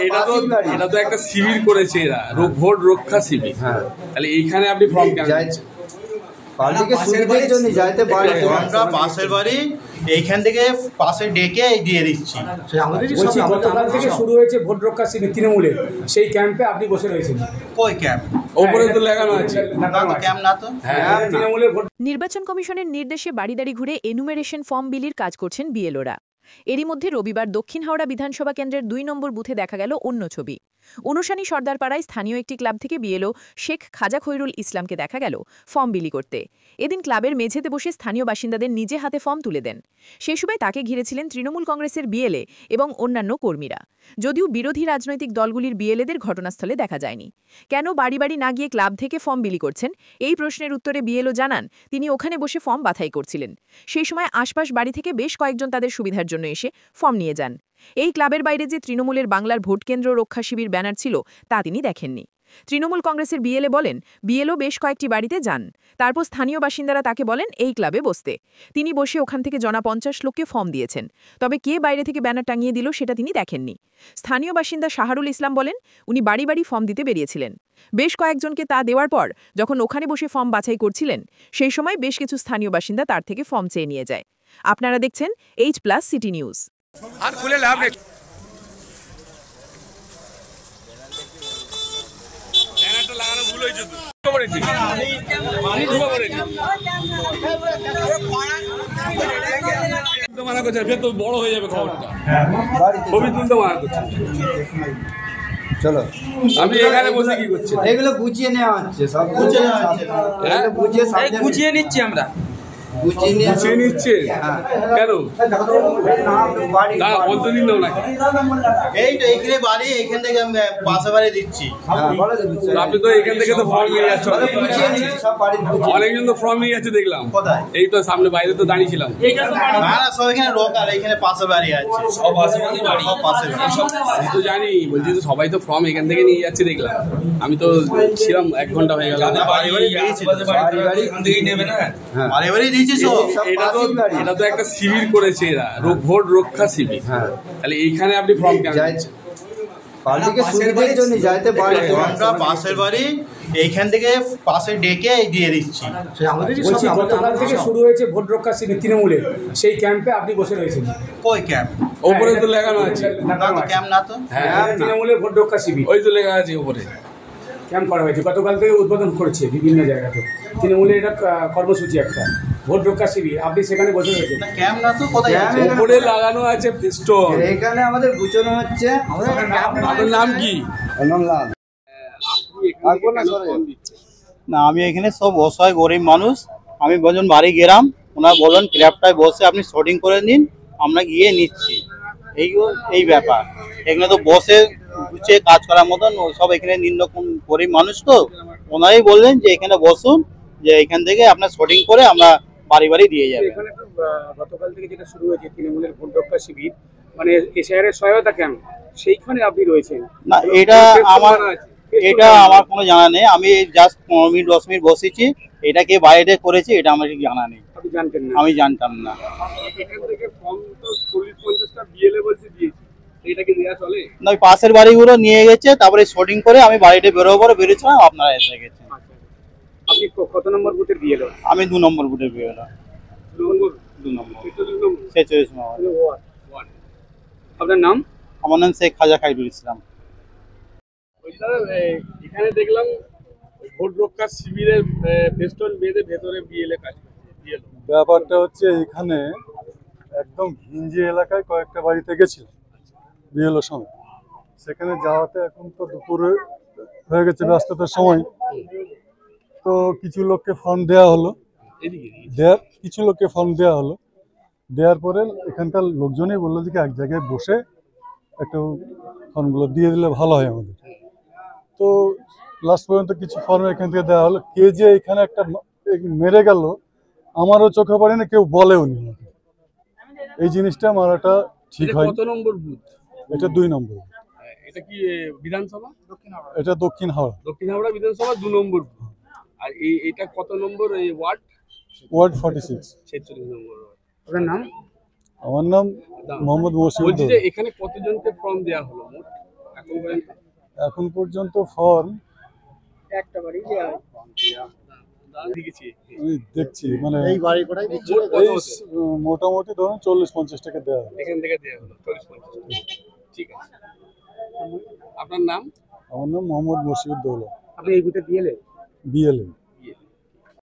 এটা তো একটা শিবির করেছে এরা, ভোট রক্ষা শিবির। তাহলে এইখানে আপনি ফর্ম কেন যাচ্ছেন? পার্টিকে সুবিধার জন্য যাইতে পারি, আমরা পাশের বাড়ি এইখান থেকে পাশে ডেকে দিয়ে দিচ্ছি। গতকাল থেকে শুরু হয়েছে ভোট রক্ষা শিবির তৃণমূলের, সেই ক্যাম্পে আপনি বসে রয়েছেন। কই ক্যাম্প? ওপরে তো লাগানো আছে। ক্যাম্প না তো। তৃণমূলের ভোট। নির্বাচন কমিশনের নির্দেশে বাড়ি বাড়ি ঘুরে এনুমেরেশন ফর্ম বিলির কাজ করছেন বিএলওরা। এরই মধ্যে রবিবার দক্ষিণ হাওড়া বিধানসভা কেন্দ্রের 2 নম্বর বুথে দেখা গেল অন্য ছবি। অনুসানী সর্দারপাড়ায় স্থানীয় একটি ক্লাব থেকে বিএলও শেখ খাজা খৈরুল ইসলামকে দেখা গেল ফর্ম বিলি করতে। এদিন ক্লাবের মেঝেতে বসে স্থানীয় বাসিন্দাদের নিজে হাতে ফর্ম তুলে দেন। সেই সময় তাকে ঘিরেছিলেন তৃণমূল কংগ্রেসের বিএলএ এবং অন্যান্য কর্মীরা। যদিও বিরোধী রাজনৈতিক দলগুলির বিএলএদের ঘটনাস্থলে দেখা যায়নি। কেন বাড়ি বাড়ি না গিয়ে ক্লাব থেকে ফর্ম বিলি করছেন, এই প্রশ্নের উত্তরে বিএলও জানান তিনি ওখানে বসে ফর্ম বাছাই করছিলেন। সেই সময় আশপাশ বাড়ি থেকে বেশ কয়েকজন তাদের সুবিধার জন্য এসে ফর্ম নিয়ে যান। এই ক্লাবের বাইরে যে তৃণমূলের বাংলার ভোট কেন্দ্র রক্ষা শিবির ব্যানার ছিল তা তিনি দেখেননি। তৃণমূল কংগ্রেসের বিএলএ বলেন বিএলও বেশ কয়েকটি বাড়িতে যান, তারপর স্থানীয় বাসিন্দারা তাকে বলেন এই ক্লাবে বসতে। তিনি বসে ওখান থেকে জনা 50 লোককে ফর্ম দিয়েছেন, তবে কে বাইরে থেকে ব্যানার টাঙিয়ে দিল সেটা তিনি দেখেননি। স্থানীয় বাসিন্দা শাহরুল ইসলাম বলেন উনি বাড়ি বাড়ি ফর্ম দিতে বেরিয়েছিলেন। বেশ কয়েকজনকে তা দেওয়ার পর যখন ওখানে বসে ফর্ম বাছাই করছিলেন সেই সময় বেশ কিছু স্থানীয় বাসিন্দা তার থেকে ফর্ম চেয়ে নিয়ে যায়। আপনারা দেখছেন H+ সিটি নিউজ। আর খুলে লাভ নেই, ব্যানারটা লাগানো ভুল হয়েছে তো করেছি আমি ধোয়া করেছি তো মানা করছে, ফের তো বড় হয়ে যাবে খবরটা, ছবি তুলতে মানা করছে। চলো আমি এখানে বসে কি করছি? এগুলো গুছিয়ে নেওয়া হচ্ছে, সব গুছিয়ে নিচ্ছি আমরা। গুছিয়ে নিচ্ছে কেন? বলতে দিন দাও নাকি? এই তো এইখানে বাড়ি, এইখান থেকে পাশে বাড়ি দিচ্ছি। আপনি তো এখান থেকে তো ফর্ম নিয়ে যাচ্ছেন, অনেকজন তো ফর্ম নিয়ে যাচ্ছে দেখলাম। এই তো সামনে বাইরে তো দাঁড়িয়েছিলাম। না সব এখানে লোকাল, এইখানে পাশে বাড়ি আছে, সব আশেপাশে বাড়ি, সব পাশে আমি তো জানি, বলছি তো সবাই তো ফর্ম এখান থেকে নিয়ে যাচ্ছে দেখলাম। আমি তো ছিলাম 1 ঘন্টা হয়ে গেল। এটা তো একটা শিবির করেছে এরা, ভোট রক্ষা শিবির। তাহলে এইখানে আপনি ফর্ম কেন যাচ্ছেন? পার্টিকে সুবিধার জন্য যাইতে পারি, আমরা পাশের বাড়ি এইখান থেকে পাশে ডেকে দিয়ে দিচ্ছি। গতকাল থেকে শুরু হয়েছে ভোট রক্ষা শিবির তৃণমূলের, সেই ক্যাম্পে আপনি বসে রয়েছেন। কই ক্যাম্প? ওপরে তো লাগানো আছে। ক্যাম্প না তো। তৃণমূলের ভোট রক্ষা শিবির ওই তো লেখা আছে উপরে ক্যাম্প করা হয়েছে, গতকাল থেকে উদ্বোধন করছে বিভিন্ন জায়গাতে। তৃণমূলের এটা কর্মসূচি একটা ভোট রক্ষা শিবির, আপনি সেখানে বসে রয়েছেন। ক্যাম্প না তো, কোথায় উপরে লাগানো আছে পিস্টল। এখানে আমাদের গুছানো হচ্ছে। আপনার নাম কি? না আমি এখানে সব অসহায় গরিব মানুষ, আমি বলছেন বাড়ি গেলাম, ওনার বলেন ক্র্যাপটায় বসে আপনি শর্টিং করে নিন, আমরা গিয়ে নিচ্ছি। এই ব্যাপার, এখানে তো বসে গুছিয়ে কাজ করার মতন সব, এখানে নিম্নরকম গরিব মানুষ তো, ওনারাই বললেন যে এখানে বসুন, যে এখান থেকে আপনার শর্টিং করে আমরা বাড়ি বাড়ি দিয়ে যাবে। গতকাল থেকে যেটা শুরু হয়েছে তৃণমূলের ভোট রক্ষা শিবির, মানে এসআইআর সহায়তা ক্যাম্প, সেইখানে আপনি রয়েছেন। না এটা আমার কোনো জানা নেই, আমি জাস্ট 15 মিনিট 10 মিনিট বসেছি, এটা কে বাইরে করেছে এটা আমার ঠিক জানা নেই। আপনি জানতেন না? আমি জানতাম না। এখান থেকে ফর্ম তো 40-50টা বিএলএ বলছে দিয়েছি, এটা কি দেয়া চলে না? পাশের বাড়িগুলো নিয়ে গেছে, তারপরে শর্টিং করে আমি বাড়িতে বেরোছিলাম, আপনারা এসে গেছেন। আপনি কত নম্বর বুথের বিএলও? আমি 2 নম্বর বুথের বিএলও। 2 নম্বর 46 নম্বর। আপনার নাম? আমার নাম শেখ খাজা খৈরুল ইসলাম। এখানে দেখলাম ভোট রক্ষা শিবিরের ফেস্টুন বেঁধে ভেতরে বিএলএ কাজ করছে। ব্যাপারটা হচ্ছে এখানে একদম ঘিঞ্জি এলাকায় কয়েকটা বাড়িতে গেছিলাম বিএলও সময়, সেখানে যাওয়াতে এখন তো দুপুরে হয়ে গেছে, ব্যস্ততার সময়, তো কিছু লোককে ফর্ম দেওয়া হলো, দেওয়ার পরে এখানকার লোকজনই বললো যে এক জায়গায় বসে একটু ফর্মগুলো দিয়ে দিলে ভালো হয় আমাদের। তো লাস্ট পর্যন্ত কিছু ফর্ম এখান থেকে দেওয়া হলো। কে যে এখানে একটা মেরে গেল আমারও চোখে পড়ে না, কেউ বলেও নি আমাকে। এই জিনিসটা মারাটা ঠিক হয়। কত নম্বর বুথ এটা? 2 নম্বর। এটা কি বিধানসভা? এটা দক্ষিণ হাওড়া বিধানসভা 2 নম্বর। আর এটা কত নম্বর ওয়ার্ড? ওয়ার্ড 46, 46 নম্বর। আপনার নাম? আমার নাম মোহাম্মদ মহসিন। বলছি যে এখানে কতজনকে ফর্ম দেওয়া হলো মোট? এখন পর্যন্ত ফর্ম আমি দেখছি মানে এই মোটামুটি ধরুন 40-50 টাকা দেওয়া হবে। এখান থেকে দেওয়া হলো 40-50। ঠিক আছে, আপনার নাম? আমার নাম মোহাম্মদ বশিরউদ্দৌলা, আপনি এই বুথে বিএলএ? বিএলএ।